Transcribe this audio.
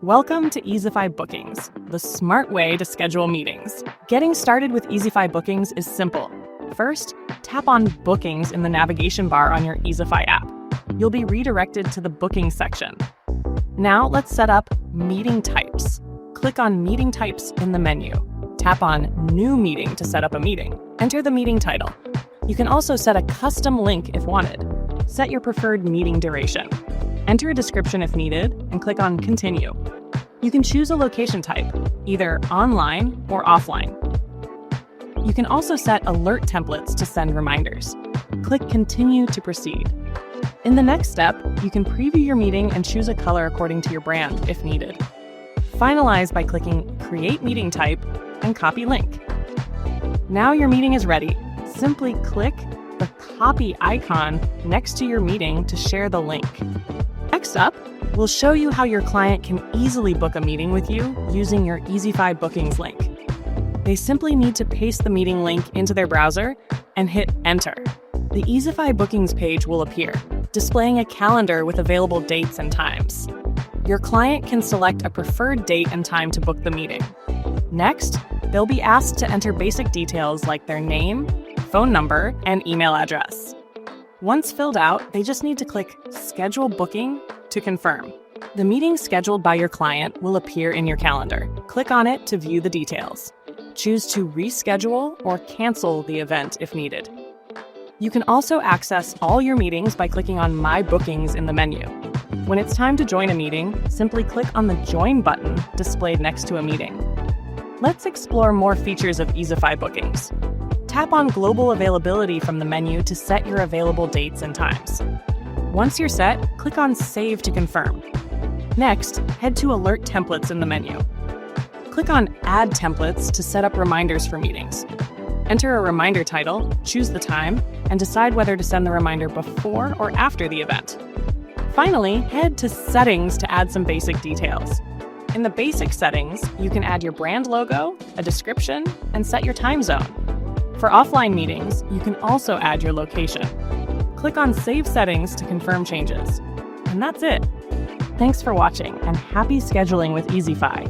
Welcome to Easify Bookings, the smart way to schedule meetings. Getting started with Easify Bookings is simple. First, tap on Bookings in the navigation bar on your Easify app. You'll be redirected to the Bookings section. Now let's set up Meeting Types. Click on Meeting Types in the menu. Tap on New Meeting to set up a meeting. Enter the meeting title. You can also set a custom link if wanted. Set your preferred meeting duration. Enter a description if needed, and click on Continue. You can choose a location type, either online or offline. You can also set alert templates to send reminders. Click Continue to proceed. In the next step, you can preview your meeting and choose a color according to your brand if needed. Finalize by clicking Create Meeting Type and Copy Link. Now your meeting is ready. Simply click the copy icon next to your meeting to share the link. Next up, we'll show you how your client can easily book a meeting with you using your Easify Bookings link. They simply need to paste the meeting link into their browser and hit Enter. The Easify Bookings page will appear, displaying a calendar with available dates and times. Your client can select a preferred date and time to book the meeting. Next, they'll be asked to enter basic details like their name, phone number, and email address. Once filled out, they just need to click Schedule Booking to confirm. The meeting scheduled by your client will appear in your calendar. Click on it to view the details. Choose to reschedule or cancel the event if needed. You can also access all your meetings by clicking on My Bookings in the menu. When it's time to join a meeting, simply click on the Join button displayed next to a meeting. Let's explore more features of Easify Bookings. Tap on Global Availability from the menu to set your available dates and times. Once you're set, click on Save to confirm. Next, head to Alert Templates in the menu. Click on Add Templates to set up reminders for meetings. Enter a reminder title, choose the time, and decide whether to send the reminder before or after the event. Finally, head to Settings to add some basic details. In the basic settings, you can add your brand logo, a description, and set your time zone. For offline meetings, you can also add your location. Click on Save Settings to confirm changes. And that's it. Thanks for watching, and happy scheduling with Easify.